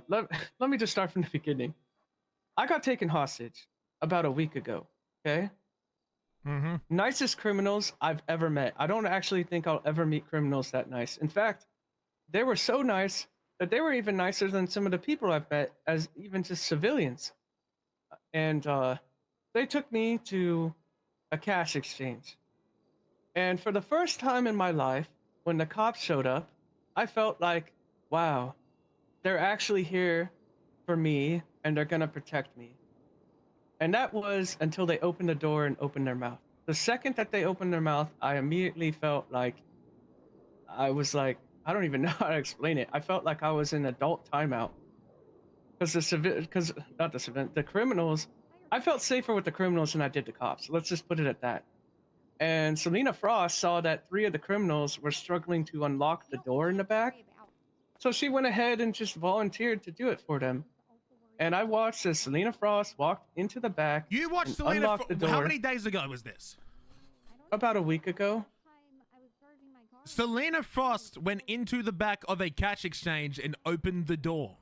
let me just start from the beginning. I got taken hostage about a week ago. Okay. Mm-hmm. Nicest criminals I've ever met. I don't actually think I'll ever meet criminals that nice. In fact, they were so nice that they were even nicer than some of the people I've met as even just civilians. And they took me to a cash exchange. And for the first time in my life, when the cops showed up, I felt like, wow, they're actually here for me and they're gonna protect me. And that was until they opened the door and opened their mouth. The second that they opened their mouth, I immediately felt like I was like, I don't even know how to explain it. I felt like I was in adult timeout. The criminals, I felt safer with the criminals than I did the cops. Let's just put it at that. And Selena Frost saw that 3 of the criminals were struggling to unlock the door in the back. So she went ahead and just volunteered to do it for them. And I watched as Selena Frost walked into the back. You watched Selena Frost? How many days ago was this? About a week ago. Selena Frost went into the back of a cash exchange and opened the door.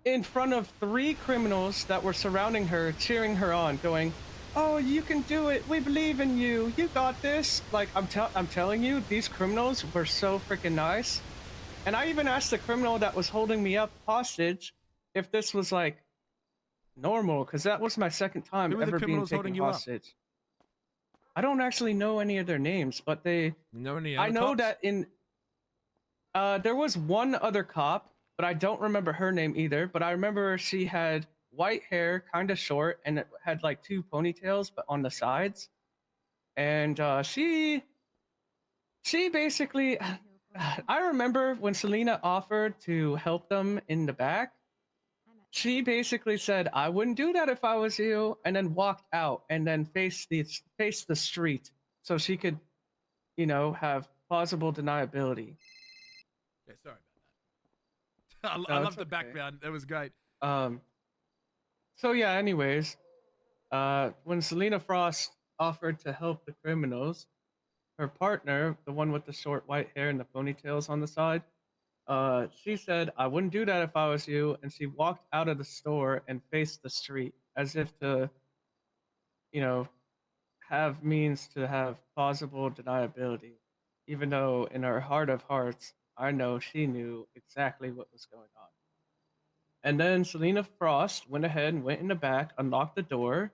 In front of 3 criminals that were surrounding her, cheering her on, going, "Oh, you can do it. We believe in you. You got this." Like, I'm telling you, these criminals were so freaking nice. And I even asked the criminal that was holding me up hostage if this was like normal, because that was my second time ever being taken hostage. I don't actually know any of their names, but they. I know that in. There was one other cop, but I don't remember her name either. But I remember she had white hair, kind of short, and it had like 2 ponytails, but on the sides. And she basically. I remember when Selena offered to help them in the back. She basically said, "I wouldn't do that if I was you," and then walked out and then faced the street so she could, you know, have plausible deniability. Yeah, sorry about that. I love the background. That was great. So yeah, anyways, when Selena Frost offered to help the criminals, her partner, the one with the short white hair and the ponytails on the side, she said, "I wouldn't do that if I was you," and she walked out of the store and faced the street as if to, you know, have means to have plausible deniability, even though in her heart of hearts, I know she knew exactly what was going on. And then Selena Frost went ahead and went in the back, unlocked the door,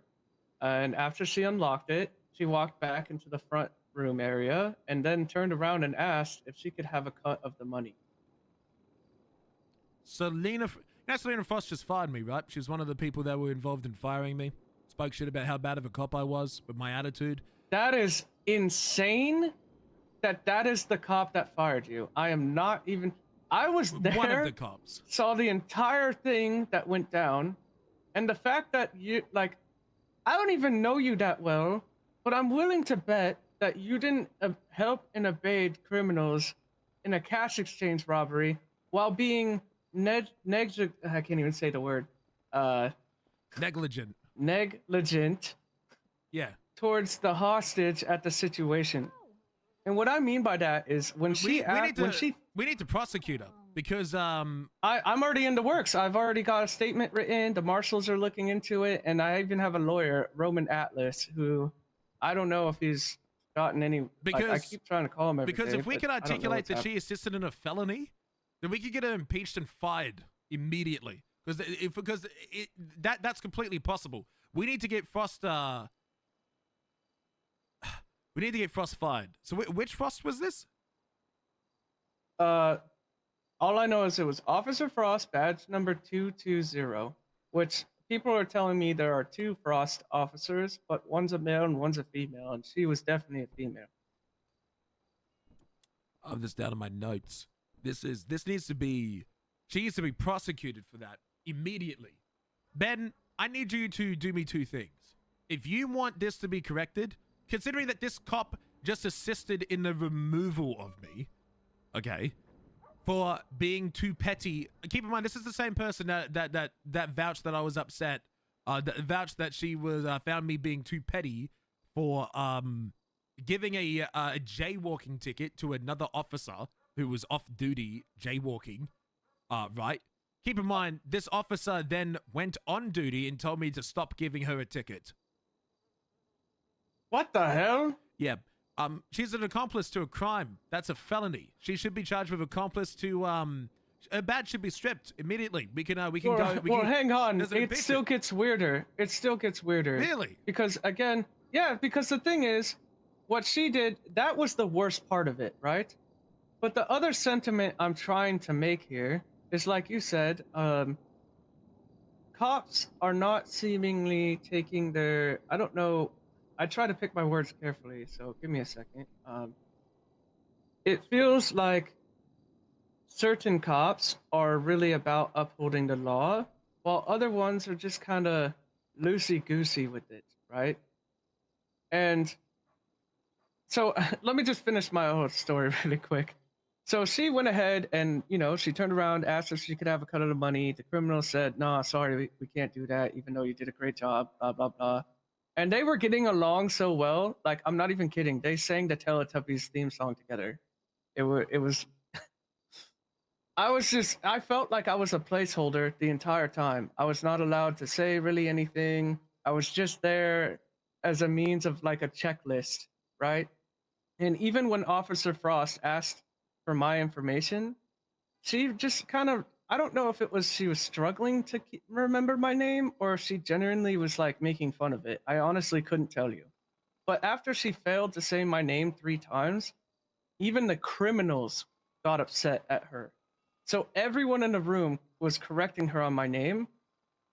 and after she unlocked it, she walked back into the front room area and then turned around and asked if she could have a cut of the money. Selena Frost just fired me, right? She was one of the people that were involved in firing me. Spoke shit about how bad of a cop I was with my attitude. That is insane. That is the cop that fired you. I am not even. I was there. One of the cops. Saw the entire thing that went down, and the fact that you like, I don't even know you that well, but I'm willing to bet that you didn't help and evade criminals in a cash exchange robbery while being I can't even say the word. Negligent. Negligent. Yeah. Towards the hostage at the situation. And what I mean by that is when we need to prosecute her because I'm already in the works. I've already got a statement written. The marshals are looking into it, and I even have a lawyer, Roman Atlas, who I don't know if he's gotten any. Because I keep trying to call him every day, if we could articulate that she assisted in a felony, then we could get her impeached and fired immediately. Because that's completely possible. We need to get Frost. We need to get Frost fired. So which Frost was this? All I know is it was Officer Frost, badge number 220, which people are telling me there are 2 Frost officers, but one's a male and one's a female, and she was definitely a female. I have this down in my notes. This needs to be. She needs to be prosecuted for that immediately. Ben, I need you to do me 2 things. If you want this to be corrected, considering that this cop just assisted in the removal of me, okay, for being too petty. Keep in mind, this is the same person that vouched that I was upset, that vouched that she was found me being too petty for giving a jaywalking ticket to another officer who was off duty jaywalking, right? Keep in mind, this officer then went on duty and told me to stop giving her a ticket. What the hell? Yeah. She's an accomplice to a crime. That's a felony. She should be charged with accomplice to, her badge should be stripped immediately. We can go. Hang on. It still gets weirder. It still gets weirder. Really? Because again, yeah, because the thing is, what she did, that was the worst part of it, right? But the other sentiment I'm trying to make here is, like you said, cops are not seemingly taking their, I don't know, I try to pick my words carefully, so give me a second. It feels like certain cops are really about upholding the law, while other ones are just kind of loosey-goosey with it, right? And so let me just finish my whole story really quick. So she went ahead and, you know, she turned around, asked if she could have a cut of the money. The criminal said, "Nah, sorry, we can't do that, even though you did a great job, blah, blah, blah." And they were getting along so well, like, I'm not even kidding. They sang the Teletubbies theme song together. It was, I felt like I was a placeholder the entire time. I was not allowed to say really anything. I was just there as a means of like a checklist, right? And even when Officer Frost asked for my information, she just kind of, I don't know if it was she was struggling to remember my name or if she genuinely was like making fun of it. I honestly couldn't tell you. But after she failed to say my name 3 times, even the criminals got upset at her. So everyone in the room was correcting her on my name.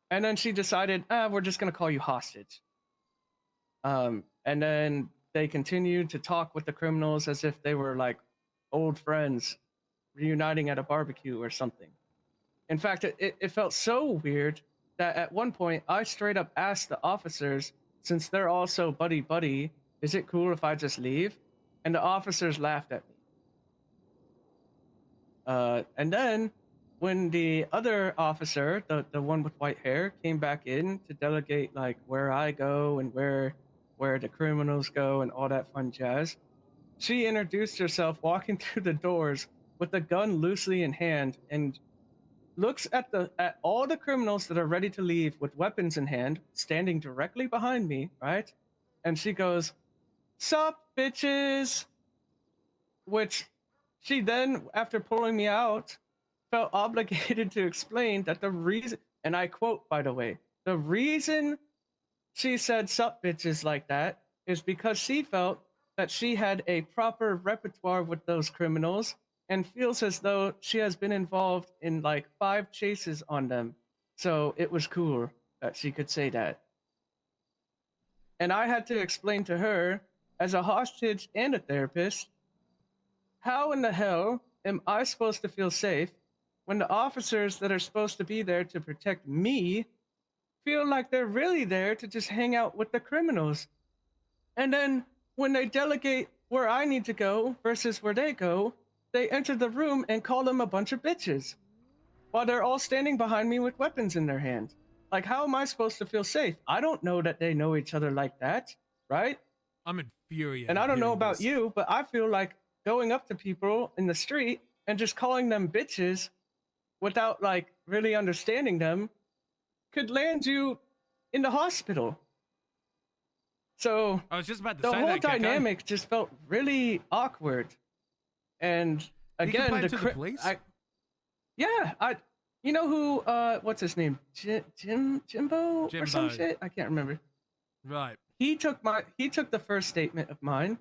And then she decided, we're just going to call you hostage. And then they continued to talk with the criminals as if they were like old friends reuniting at a barbecue or something. In fact, it felt so weird that at one point I straight up asked the officers, since they're all so buddy-buddy, is it cool if I just leave? And the officers laughed at me. And then when the other officer, the one with white hair, came back in to delegate like where I go and where the criminals go and all that fun jazz, she introduced herself walking through the doors with a gun loosely in hand and looks at all the criminals that are ready to leave with weapons in hand, standing directly behind me, right? And she goes, "Sup, bitches?" Which she then, after pulling me out, felt obligated to explain that the reason, and I quote, by the way, the reason she said "sup, bitches" like that is because she felt that she had a proper repertoire with those criminals and feels as though she has been involved in like 5 chases on them. So it was cool that she could say that. And I had to explain to her, as a hostage and a therapist, how in the hell am I supposed to feel safe when the officers that are supposed to be there to protect me feel like they're really there to just hang out with the criminals? And then when they delegate where I need to go versus where they go, they enter the room and call them a bunch of bitches while they're all standing behind me with weapons in their hand. Like, how am I supposed to feel safe? I don't know that they know each other like that, right? I'm infuriated. And I don't know about you, but I feel like going up to people in the street and just calling them bitches without like really understanding them could land you in the hospital. So I was just about to the say whole that, dynamic just felt really awkward. And again, the police? You know who, what's his name? Jimbo or some shit? I can't remember. Right. He took the first statement of mine,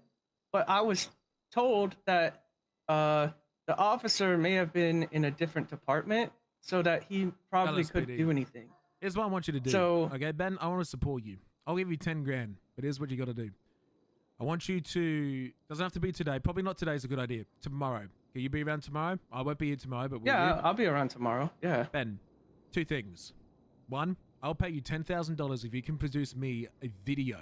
but I was told that the officer may have been in a different department so that he probably couldn't do anything. Here's what I want you to do. So, okay, Ben, I want to support you. I'll give you 10 grand, but here's what you got to do. I want you to, doesn't have to be today. Probably not today is a good idea. Tomorrow. Can you be around tomorrow? I won't be here tomorrow, but will you? I'll be around tomorrow. Yeah. Ben, 2 things. 1, I'll pay you $10,000 if you can produce me a video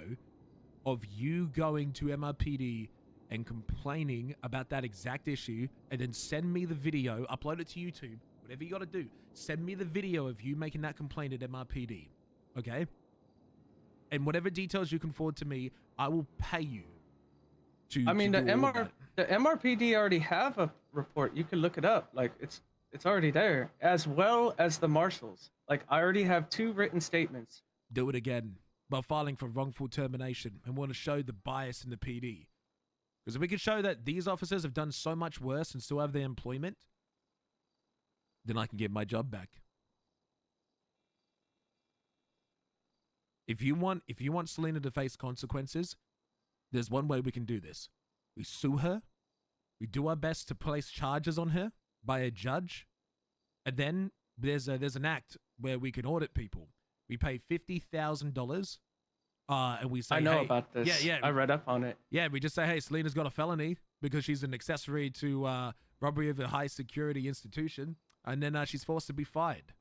of you going to MRPD and complaining about that exact issue, and then send me the video, upload it to YouTube, whatever you got to do. Send me the video of you making that complaint at MRPD, okay? And whatever details you can forward to me, I will pay you to. I mean, the MRPD already have a report. You can look it up. Like, it's It's already there, as well as the marshals. Like, I already have 2 written statements. Do it again by filing for wrongful termination and want to show the bias in the PD. Because if we can show that these officers have done so much worse and still have their employment, then I can get my job back. If you want Selena to face consequences, there's one way we can do this. We sue her. We do our best to place charges on her by a judge. And then there's an act where we can audit people. We pay $50,000. And we say, I know hey, about this. Yeah. I read up on it. Yeah, we just say, hey, Selena's got a felony because she's an accessory to robbery of a high security institution. And then she's forced to be fired.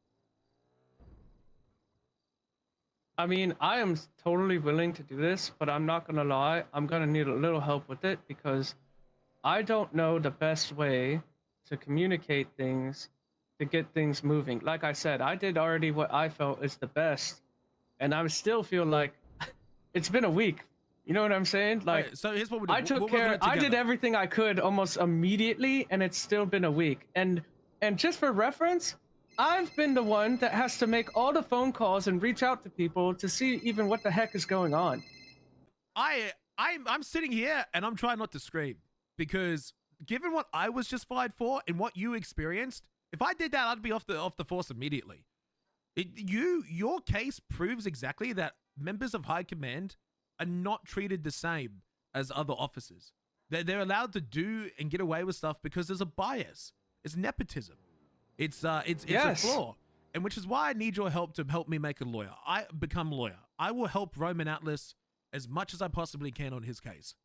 I mean, I am totally willing to do this, but I'm not gonna lie, I'm gonna need a little help with it because I don't know the best way to communicate things to get things moving. Like I said, I did already what I felt is the best, and I still feel like it's been a week. You know what I'm saying? Like, okay, so here's what we do. I took care. I did everything I could almost immediately, and it's still been a week. And just for reference, I've been the one that has to make all the phone calls and reach out to people to see even what the heck is going on. I'm sitting here and I'm trying not to scream because given what I was just fired for and what you experienced, if I did that, I'd be off the force immediately. Your case proves exactly that members of high command are not treated the same as other officers. They're allowed to do and get away with stuff because there's a bias. It's nepotism. It's Yes. a flaw, and which is why I need your help to help me make a lawyer. I become a lawyer. I will help Roman Atlas as much as I possibly can on his case.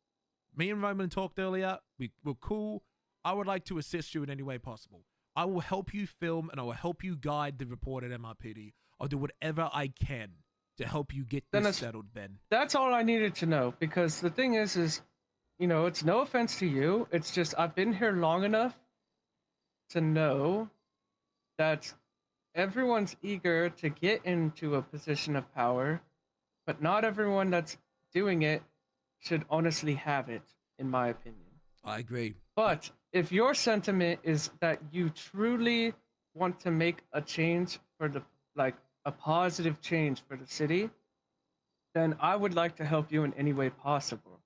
Me and Roman talked earlier. We're cool. I would like to assist you in any way possible. I will help you film, and I will help you guide the report at MRPD. I'll do whatever I can to help you get this settled, Ben. That's all I needed to know, because the thing is, you know, it's no offense to you. It's just I've been here long enough to know that everyone's eager to get into a position of power, but not everyone that's doing it should honestly have it, in my opinion. I agree. But if your sentiment is that you truly want to make a change for a positive change for the city, then I would like to help you in any way possible.